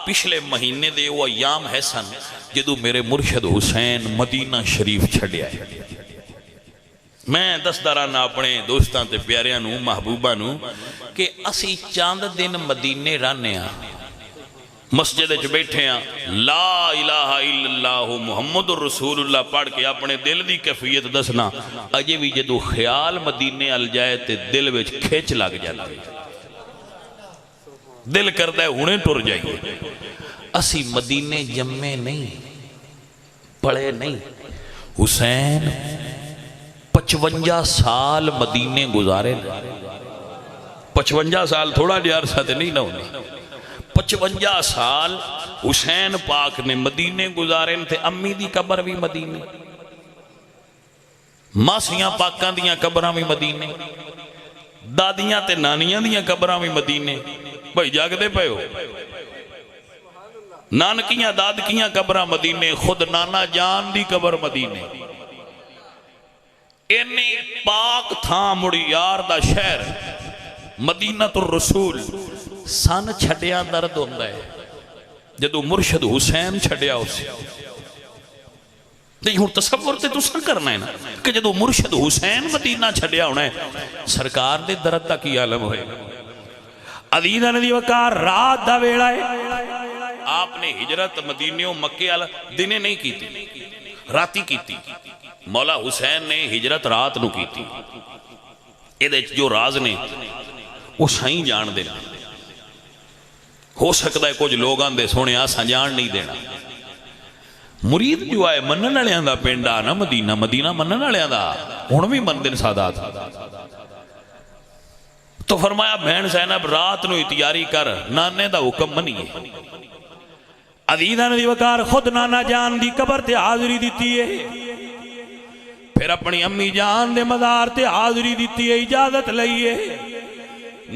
پچھلے مہینے دے وہ ایام ہے سن جدو میرے مرشد حسین مدینہ شریف چھڑیا ہے. میں دسدا رہنا اپنے دوستاں تے پیاریاں نو محبوباں نو کہ اسی چاند دن مدینے رہنے ہاں مسجد وچ بیٹھے ہاں لا الہ الا اللہ محمد الرسول اللہ پڑھ کے اپنے دل دی کیفیت دسنا اجے بھی جدو خیال مدینے ال جائے تے دل وچ کھچ لگ جاتا ہے دل کرتا ہے ہونے ٹر جائیے. اسی مدینے جمے نہیں پڑے نہیں. حسین 55 سال مدینے گزارے 55 سال تھوڑا جہا عرصہ تے نہیں نہ ہونے 55 سال حسین پاک نے مدینے گزارے تھے. امی دی قبر بھی مدینے ماسیاں پاکاں دیاں قبراں بھی مدینے دادیاں تے نانیاں دیاں قبراں بھی مدینے. بھائی جاگدے پے ہو نانکیاں دادکیاں قبراں مدینے خود نانا جان دی قبر مدینے. اینی پاک تھا مڑی یار دا شہر مدینہ الرسول سن چھڑیاں درد ہوندہ ہے جدو مرشد حسین چھڑیا اسے. نہیں ہوں تصور تے تو سن کرنا ہے نا کہ جدو مرشد حسین مدینہ چھڑیا ہونا ہے سرکار دے درد تک کی عالم ہوئے. عزیزہ ندی وقار رات دا ویڑا ہے. آپ نے ہجرت مدینیوں مکے دنے نہیں کی تھی راتی کی تھی. مولا حسین نے ہجرت رات نو کی تھی. یہ جو راز نے وہ سائیں جان دینا ہو سکتا ہے کچھ لوگ آن دے سونے آسا جان نہیں دینا. مرید جو آئے منن والےاں دا پنڈا نا مدینہ مدینہ منن والےاں دا ہن بھی من دن سادات تو فرمایا بہن زینب رات نو تیاری کر نانے دا حکم منیے. عزیزہ ندی وقار خود نانا جان دی قبر تے حاضری دیتی ہے پھر اپنی امی جان دے مزار تے حاضری دیتی ہے اجازت لئیے.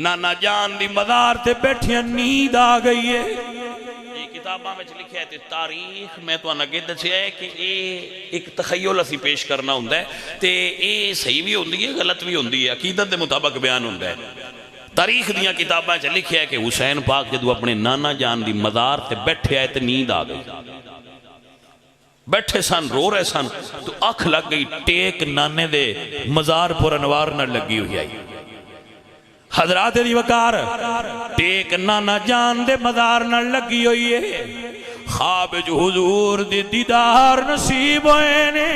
نانا جان دی مزار تے بیٹھیاں نیند آ گئی ہے. یہ کتاباں میں لکھا ہے تاریخ میں تو انگے دسیا ہے کہ ایک تخیل اسی پیش کرنا ہوندہ ہے تے اے صحیح بھی ہوندی ہے غلط بھی ہوندی ہے عقیدت دے مطابق بیان ہوندہ ہے. تاریخ دیاں کتاباں چ لکھا ہے کہ حسین پاک جدو اپنے نانا جان دی مزار تے بیٹھے آئے تے نیند آ گئی. بیٹھے سن رو رہے سن تو اکھ لگ گئی ٹیک نانے دے مزار پر انوار نہ لگی ہوئی آئی. حضرات دی وقار ٹیک نانا جان دے مزار نہ لگی ہوئی ہے. خواب جو حضور دے دیدار نصیب ہوئے نے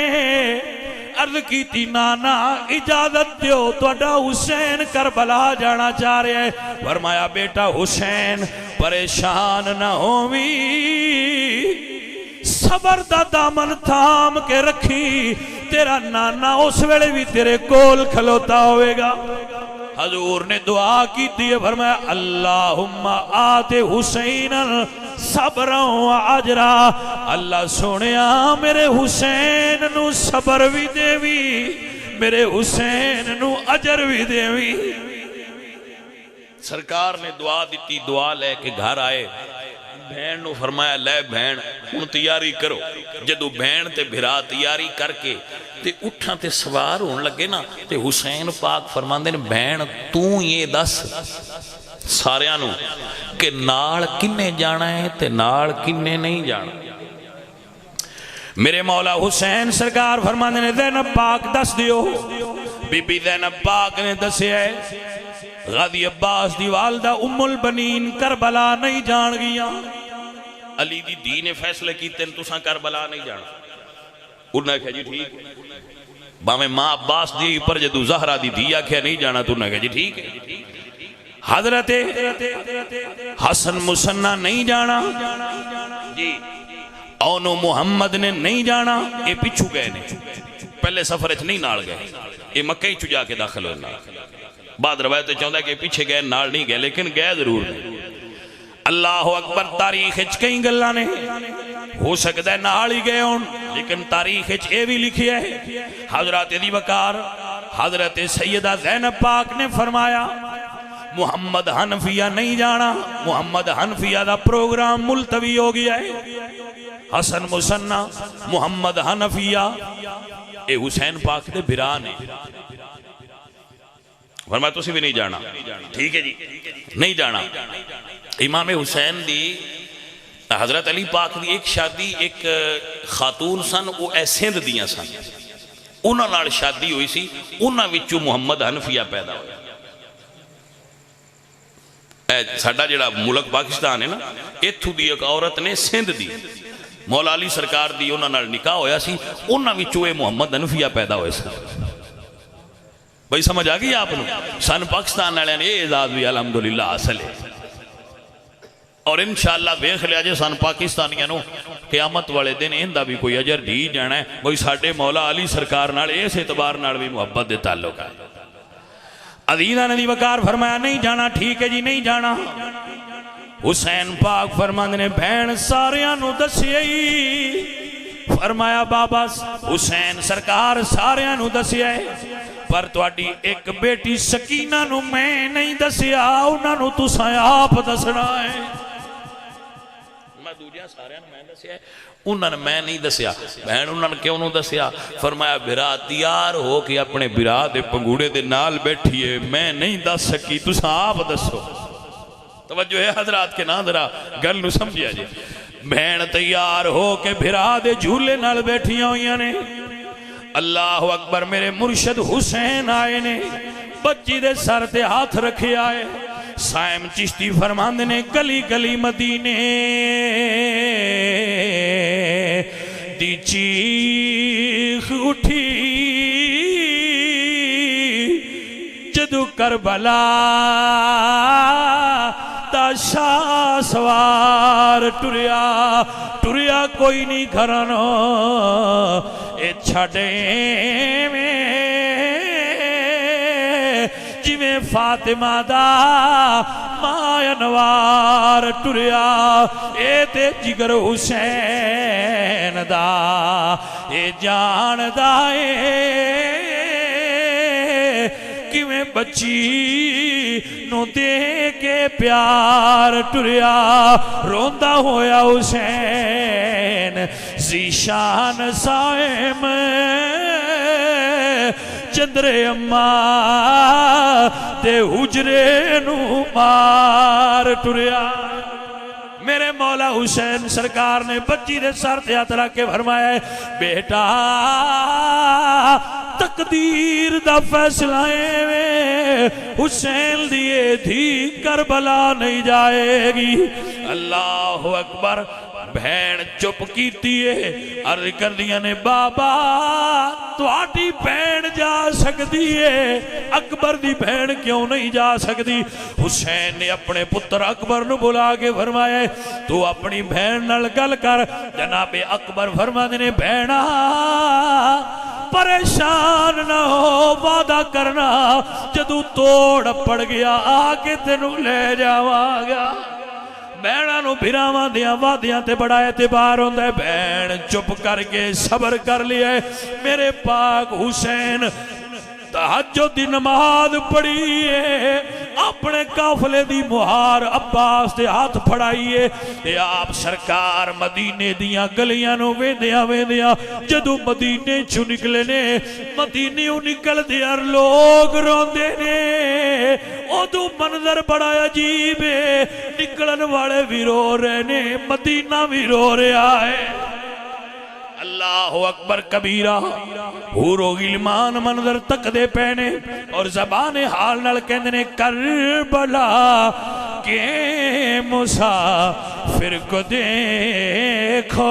عرض کی تھی نانا اجازت دیو توڑا حسین کربلا جانا چاہ رہے ہیں. فرمایا بیٹا حسین پریشان نہ ہووی صبر دا دامن تھام کے رکھی تیرا نانا اس ویلے بھی تیرے کول کھلوتا ہوئے گا. حضور نے دعا کی تھی فرمایا اللہم آت حسین صبرا و عجرا. اللہ سونیا میرے حسین نو صبر بھی دے وی میرے حسین نو عجر بھی دے وی. سرکار نے دعا دیتی دعا لے کے گھر آئے. بہن نو فرمایا لے بہن ہن تیاری کرو. جدو بہن تے بھرا تیاری کر کے تے اٹھاں تے سوار ہون لگے نا تے حسین پاک فرماندے نے بہن تو یہ دس ساریاں نو کہ نال کنے جانا ہے تے نال کنے نہیں جانا. میرے مولا حسین سرکار فرماندے نے زینب پاک دس دیو. بی بی زینب پاک نے دسے ہے غازی عباس دی والدہ ام البنین کربلا نہیں جان گیا. علی دی دی نے فیصلے کی تین تساں کربلا نہیں جانا. انہوں نے کہا جی ٹھیک باویں ماں عباس دی پر جدو زہرہ دی دیا کہا نہیں جانا تو انہوں نے کہا جی ٹھیک ہے. حضرت حسن مسنہ نہیں جانا جی اونو محمد نے نہیں جانا. یہ پچھو گئے نے پہلے سفر اچھ نہیں نال گئے یہ مکہ ہی چو جا کے داخل ہونا. بعد روایت چاہتا ہے کہ پیچھے گئے نال نہیں گئے لیکن گئے ضرور نہیں. اللہ اکبر تاریخ اچھ کئی گلہ نے ہو سکتا ہے نال ہی گئے ہون لیکن تاریخ اچھ اے بھی لکھی ہے. حضرات دی وقار حضرت سیدہ زینب پاک نے فرمایا محمد حنفیہ نہیں جانا. محمد حنفیہ دا پروگرام ملتوی ہو گیا ہے. حسن مسنہ محمد حنفیہ اے حسین پاک دے بھرا نے فرمایا تسی بھی نہیں جانا. ٹھیک ہے جی نہیں جانا. امام حسین دی حضرت علی پاک دی ایک شادی ایک خاتون سن وہ سندھ دیاں سن انہاں نال شادی ہوئی سی انہاں وچوں محمد حنفیہ پیدا ہویا ساڈا جڑا ملک پاکستان ہے نا ایتھوں دی ایک عورت نے سندھ دی مولا علی سرکار دی انہاں نال نکاح ہویا سی انہاں وچوں اے محمد حنفیہ پیدا ہوئے سی بھائی سمجھ آ گئی آپ نے سن پاکستان والے نے یہ اعزاز بھی الحمدللہ حاصل ہے اور انشاءاللہ دیکھ لیا جے سن پاکستانیاں نو قیامت والے دن اندا بھی کوئی اجر دی جانا ہے بھائی ساڈے مولا علی سرکار نال اس اعتبار نال بھی محبت دے تعلق ہے عزیزاں نے وقار فرمایا نہیں جانا ٹھیک ہے جی نہیں جانا حسین پاک فرماندے نے بہن ساریاں نو دسیئی فرمایا بابا حسین سرکار ساریاں نو دسیئی پر تواڈی ایک بیٹی سکینہ نو میں نہیں دسیا انہاں نو تساں آپ دسنا ہے میں دوجیاں ساریاں نو میں دسیا ہے انہاں نے میں نہیں دسیا بہن انہاں نے کیوں نو دسیا فرمایا برا تیار ہو کہ اپنے برا دے پنگوڑے دے نال بیٹھیے میں نہیں دس سکی تساں آپ دسو توجہ ہے حضرات کے ناظرہ گل نو سمجھیا جی بہن تیار ہو کے بھرا دے جھولے نال بیٹھیاں ہوئیاں نے اللہ اکبر میرے مرشد حسین آئے نے بچی دے سر تے ہاتھ رکھے آئے سائم چشتی فرماندے نے گلی گلی مدینے دی چیخ اٹھی جدو کربلا دا شاہ سوار ٹریا کوئی نہیں گھرانو اے چھڑے میں جی میں فاطمہ دا مایا نوار ٹریا اے تے جگر حسین دا اے جان دا اے کہ میں بچی نو دے کے پیار ٹریا روندہ ہویا حسین زیشان سائم چندرے اماں دے حجرے نو مار ٹریا میرے مولا حسین سرکار نے بچی دے سر تے ہاتھ رکھ کے فرمایا ہے بیٹا تقدیر دا فیصلہ ہے حسین دیے تھی کربلا نہیں جائے گی اللہ اکبر بہن چپ کیتی ہے عرض کر دیا نے بابا تواڈی بہن جا سکتی ہے اکبر دی بہن کیوں نہیں جا سکتی حسین نے اپنے پتر اکبر نو بلا کے فرمایا تو اپنی بہن نال گل کر جناب اکبر فرماندے نے بہنا پریشان نہ ہو وعدہ کرنا جدو توڑ پڑ گیا آکے تینو لے جاواں گا بہناں نو بھراواں دیاں وعدیاں تے بڑا اعتبار ہوندا ہے بہن چپ کر کے صبر کر لیا ہے میرے پاک حسین تہجد دی نماز پڑھی ہے اپنے قافلے دی مہار عباس تے ہاتھ پھڑائیے تے آپ سرکار مدینے دیاں گلیاں نو ویندیاں جدو مدینے چو نکلے نے مدینے نکل دیا لوگ روندے نے ادو منظر بڑا عجیب ہے نکلن والے بھی رو رہے نے مدینہ بھی رو رہا ہے اللہ اکبر کبیرہ حور و غلمان منظر تک دے پینے اور زبان حال نال کہندے نے کربلا کے مسافر کو دیکھو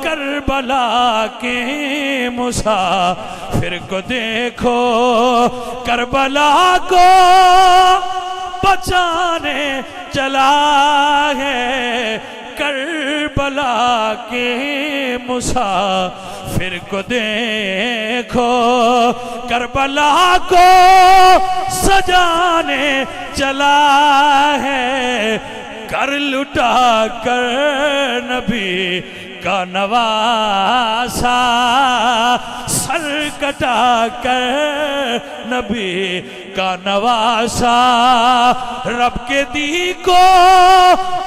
کربلا کے مسافر کو دیکھو کربلا کو بچانے چلا ہے کربلا کے مسافر کو دیکھو کربلا کو سجانے چلا ہے کر لٹا کر نبی کا نواسا سر کٹا کر نبی کا نواسا رب کے دی کو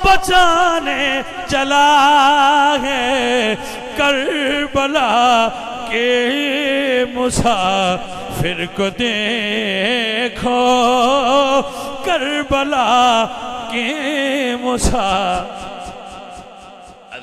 بچانے چلا ہے کربلا کے مسافر کو دیکھو کربلا کے موسیٰ